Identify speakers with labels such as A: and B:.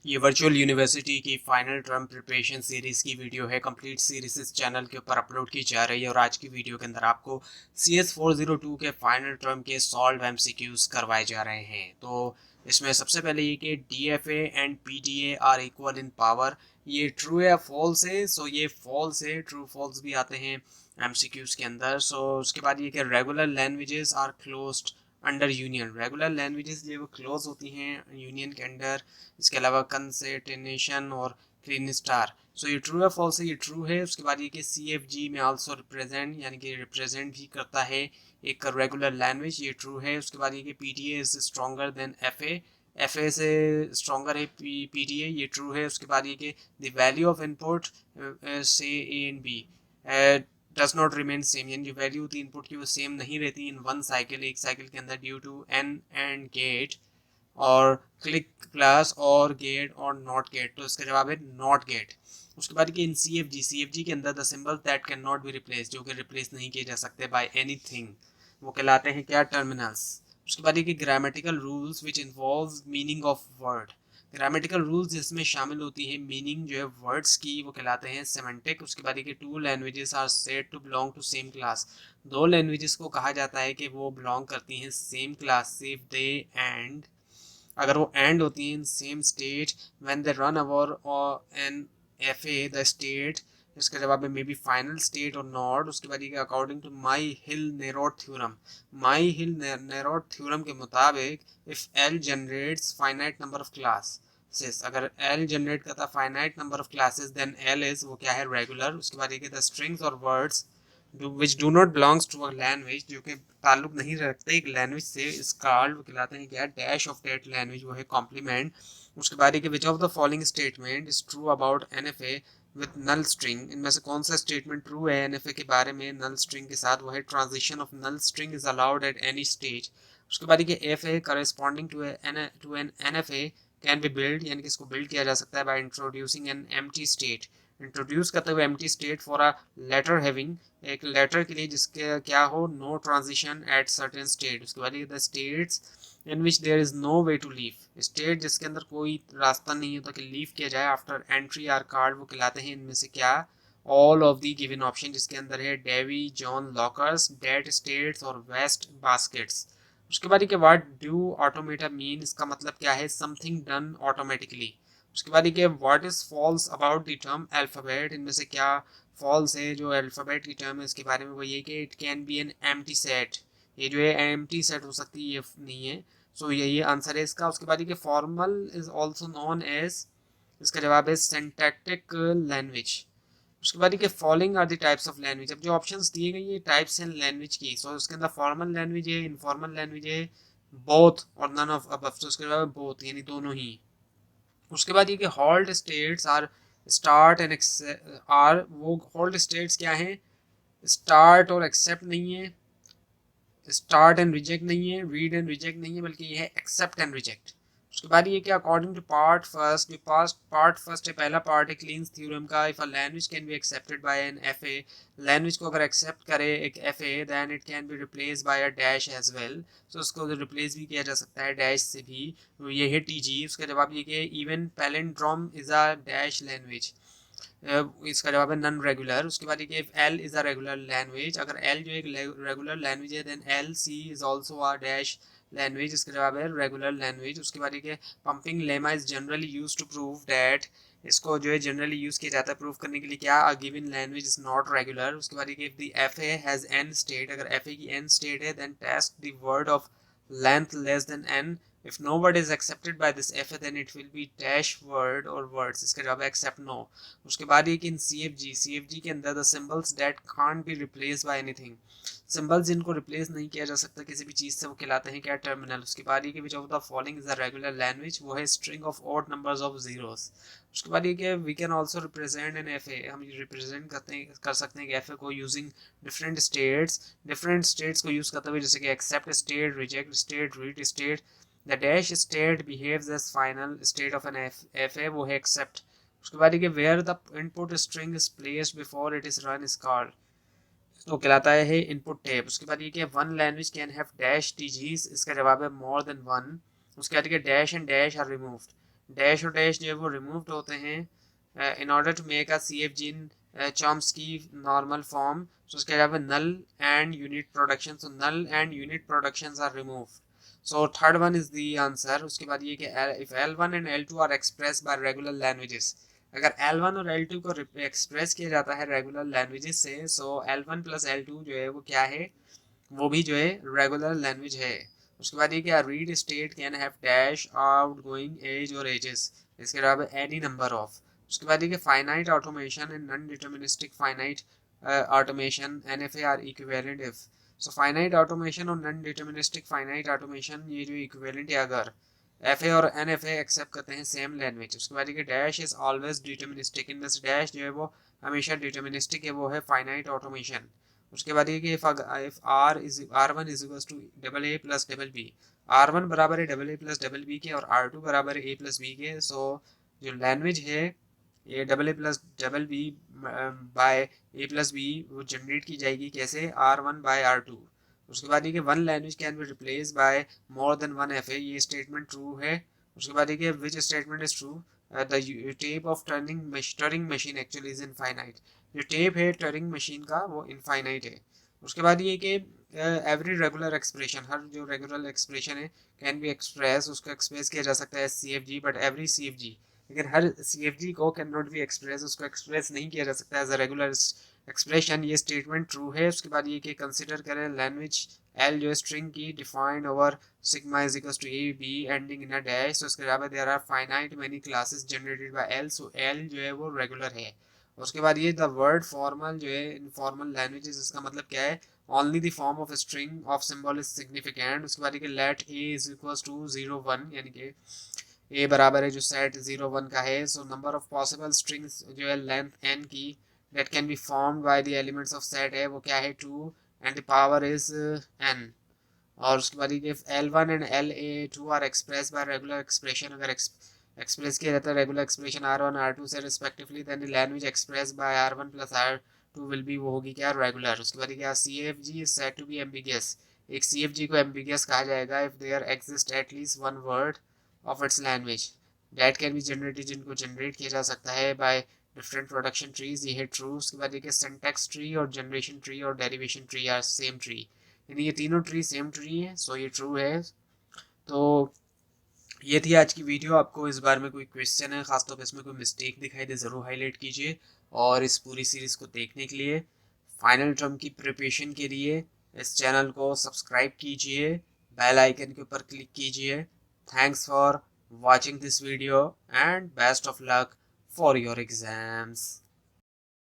A: ये virtual university की final term preparation series की वीडियो है। कंप्लीट सीरीज इस चैनल के ऊपर अपलोड की जा रही है और आज की वीडियो के अंदर आपको CS 402 के फाइनल टर्म के सॉल्व MCQs करवाए जा रहे हैं। तो इसमें सबसे पहले ये कि DFA and PDA are equal in power, ये ट्रू है या फॉल्स है। सो ये फॉल्स है, ट्रू फॉल्स भी आते हैं MCQs के अंदर। सो उसके बाद ये कि regular languages are closed under union, regular languages जो वो क्लोज होती हैं यूनियन के अंडर। इसके अलावा कंसेटेनेशन और क्लीन स्टार। सो ये ट्रू है फॉल्स है, ये ट्रू है। उसके बाद ये कि CFG में आल्सो रिप्रेजेंट, यानी कि रिप्रेजेंट भी करता है एक रेगुलर लैंग्वेज, ये ट्रू है। उसके बाद ये कि PDA is stronger than FA से स्ट्रॉन्गर है PDA, ये ट्रू है। उसके बाद ये कि द वैल्यू ऑफ इनपुट से A and B does not remain same, यानी जो वैल्यू होती है इनपुट की वो सेम नहीं रहती इन वन साइकिल, एक साइकिल के अंदर, due to an and gate और क्लिक क्लास और गेट और नॉट गेट। तो इसका जवाब है नॉट गेट। उसके बाद कि इन CFG के अंदर the symbol that can not be replace, जो कि रिप्लेस नहीं किए जा सकते बाय एनीथिंग, वो कहलाते हैं क्या, टर्मिनल्स। उसके बाद कि grammatical rules which involve meaning of word, grammatical rules जिसमें शामिल होती है मीनिंग जो है वर्ड्स की, वो कहलाते हैं सेमेंटिक। उसके बाद कि two languages are said to belong to same class, दो लैंग्वेजेस को कहा जाता है कि वो बिलोंग करती हैं सेम क्लास से इफ दे एंड, अगर वो एंड होती हैं in same state when they run over और एन FA द स्टेट। इसका जवाब है may be final state or not. उसके बाद ये according to Myhill Nerode theorem, Myhill Nerode theorem के मुताबिक if L generates finite number of class, अगर L जनरेट करता finite number of classes then L is, वो क्या है, रेगुलर। उसके बाद ये द स्ट्रिंग्स और words which do not belongs to a language, जो कि ताल्लुक नहीं रखते एक लैंग्वेज से, इस कार्ड कहलाते हैं क्या, डैश ऑफ दैट लैंग्वेज, वो है कॉम्प्लीमेंट। उसके बाद कि which of the following statement is true about NFA with null string, इनमें से कौन सा स्टेटमेंट ट्रू है NFA के बारे में नल स्ट्रिंग के साथ, वो है transition of null string is allowed at any stage. उसके बाद कि FA corresponding to an NFA can be build, यानी कि इसको बिल्ड किया जा सकता है by introducing an empty state, introduce करते हुए empty state for a letter having, एक लेटर के लिए जिसके क्या हो, no transition at certain state. उसके बाद the states in which there is no way to leave, state जिसके अंदर कोई रास्ता नहीं होता कि लीव किया जाए आफ्टर एंट्री आर कार्ड, वो कहलाते हैं इनमें से क्या, all of the given option, जिसके अंदर है Davy John lockers, dead states और वेस्ट बास्केट्स। उसके बाद कि व्हाट डू ऑटोमेटा मीन, इसका मतलब क्या है, समथिंग डन ऑटोमेटिकली। उसके बाद कि what is false about the term alphabet, इनमें से क्या फॉल्स है जो अल्फ़ाबेट की टर्म है इसके बारे में, वो ये कि it can B an empty set, ये जो है एम्प्टी सेट हो सकती है, ये नहीं है। सो यही आंसर है इसका। उसके बाद ये formal is also known as, इसका जवाब है सिंटैक्टिक लैंग्वेज। उसके बाद ये following are the types of language, अब जो ऑप्शंस दिए गए ये टाइप्स हैं लैंग्वेज की। सो उसके अंदर फॉर्मल लैंग्वेज है, इनफॉर्मल लैंग्वेज है, बोथ और नन ऑफ अबव, तो उसके जवाब बोथ यानी दोनों ही। उसके बाद ये कि hold states are start and are, वो हॉल्ड स्टेट्स क्या हैं, स्टार्ट और एक्सेप्ट नहीं है, स्टार्ट एंड रिजेक्ट नहीं है, रीड एंड रिजेक्ट नहीं है, बल्कि ये है एक्सेप्ट एंड रिजेक्ट। उसके बाद ये क्या, अकॉर्डिंग टू पार्ट फर्स्ट, जो पार्ट फर्स्ट है, पहला पार्ट है क्लीन्स थ्योरम का, if a language can be accepted by an FA, language को अगर एक्सेप्ट करे एक FA then it can be replace by a dash as well, so उसको रिप्लेस भी किया जा सकता है डैश से भी, तो ये है TG। उसका जवाब ये कि even palindrome is a dash language, इसका जवाब है नॉन रेगुलर। उसके बाद ये L is a regular language, अगर L जो एक रेगुलर लैंग्वेज है then LC is also a dash language, इसका जवाब है रेगुलर लैंग्वेज। उसके बाद ये pumping lemma is generally used to prove that, इसको जो है जनरली यूज किया जाता है प्रूव करने के लिए क्या, a given language is not regular. उसके बाद ये the FA has n state, अगर FA की n स्टेट है then test the word of length less than n, if no word is accepted by this FA then it will be dash word or words, इसका जवाब है accept no। उसके बाद एक इन CFG के अंदर the symbols that can't be replaced by anything, symbols जिनको replace नहीं किया जा सकता किसी भी चीज़ से, वो कहलाते हैं क्या, टर्मिनल। उसके बाद ये कि which of the following is a regular language, वो है string of odd numbers of zeros. उसके बाद ये कि we can also represent an FA, हम रिप्रेजेंट कर सकते हैं FA को यूजिंग डिफरेंट स्टेट्स को यूज़ करते हुए, जैसे कि accept state, reject state, read state. The dash state behaves as final state of an FA, वो है एक्सेप्ट। उसके बाद ये where the input string is placed before it is run is called, तो कहलाता है इनपुट टैब। उसके बाद ये कि one language can have dash TGs, इसका जवाब है मोर देन वन। उसके बाद ये dash and dash are removed, dash और डैश जो है वो रिमूव्ड होते हैं in order to make a C F G in Chomsky normal form. So उसके अलावा null and unit production, so null and unit productions are removed. So third one is the answer. उसके बाद ये कि if L1 and L2 are express by regular languages, अगर L1 और L2 को express किया जाता है रेगुलर लैंग्वेजेस से, सो L1 प्लस L2 जो है वो क्या है, वो भी जो है रेगुलर लैंग्वेज है। उसके बाद ये क्या, read state can have dash outgoing edge और एजेस, इसके अलावा एनी नंबर ऑफ। उसके बाद ये कि finite automation and non deterministic finite automation NFA are equivalent if. So finite automation और नॉन डिटर्मिनिस्टिक फाइनाइट ऑटोमेशन ये जो इक्विवेलेंट है अगर FA और NFA एक्सेप्ट करते हैं सेम लैंग्वेज। उसके बाद ये डैश इज ऑलवेज डिटर्मिनिस्टिक, इनमें से डैश जो है वो हमेशा डिटर्मिनिस्टिक है, वो है फाइनाइट ऑटोमेशन। उसके बाद ये कि if R is R1 is equals to double A plus double B, R1 बराबर है double A plus double B के और R2 बराबर है ए प्लस बी के। सो जो लैंग्वेज है ये double A plus double B by A plus B वो जनरेट की जाएगी कैसे, R1 बाय R2। उसके बाद ये कि one language can be replace bye more than one FA, ये स्टेटमेंट ट्रू है। उसके बाद ये कि which statement is true, the tape of turning machine actually is infinite, जो टेप है टर्निंग मशीन का वो इनफाइनाइट है। उसके बाद ये कि एवरी रेगुलर एक्सप्रेशन, हर जो रेगुलर एक्सप्रेशन है कैन बी एक्सप्रेस, उसको एक्सप्रेस किया जा सकता है CFG, बट एवरी CFG, लेकिन हर CFG को कैन नॉट बी एक्सप्रेस, उसको एक्सप्रेस नहीं किया जा सकता एज अ रेगुलर एक्सप्रेशन, ये स्टेटमेंट ट्रू है। उसके बाद ये कि कंसिडर करें लैंग्वेज L जो स्ट्रिंग की defined over sigma is equals to A B ending in a dash. तो उसके अलावा there are finite many classes generated by L, so L जो है वो रेगुलर है। उसके बाद ये द वर्ड फॉर्मल जो है इनफॉर्मल लैंग्वेजेस, इसका मतलब क्या है, only the form of string of symbol is significant. उसके बाद ये let A is equals to 0 1, यानी कि ए बराबर है जो सेट 0 1 का है। So number of possible strings जो है लेंथ n की that can be formed by the elements of set है वो क्या है 2 and the power is n। और उसके बाद ये L1 and LA2 are express by regular expression, अगर एक्सप्रेस किया जाता है रेगुलर एक्सप्रेशन R1 R2 से respectively, then the language express by R1 plus R2 will be, वो होगी क्या, रेगुलर। उसके बाद क्या, CFG is said to be ambiguous, एक CFG को एम्बिगियस कहा जाएगा if there exist at least one word of its language that can be generated, जिनको जनरेट किया जा सकता है बाय डिफरेंट प्रोडक्शन ट्रीज, ये है ट्रू। उसके बाद देखिए सिंटैक्स ट्री और जनरेशन ट्री और derivation tree are same tree, यानी ये तीनों ट्री सेम ट्री है, सो ये ट्रू है। तो ये थी आज की वीडियो। आपको इस बार में कोई क्वेश्चन है, खासतौर पर इसमें कोई मिस्टेक दिखाई दे, ज़रूर हाईलाइट कीजिए। और इस पूरी सीरीज़ को देखने के लिए, फाइनल टर्म की प्रिपरेशन के लिए इस चैनल को सब्सक्राइब कीजिए, बेल आइकन के ऊपर क्लिक कीजिए। Thanks for watching this video and best of luck for your exams.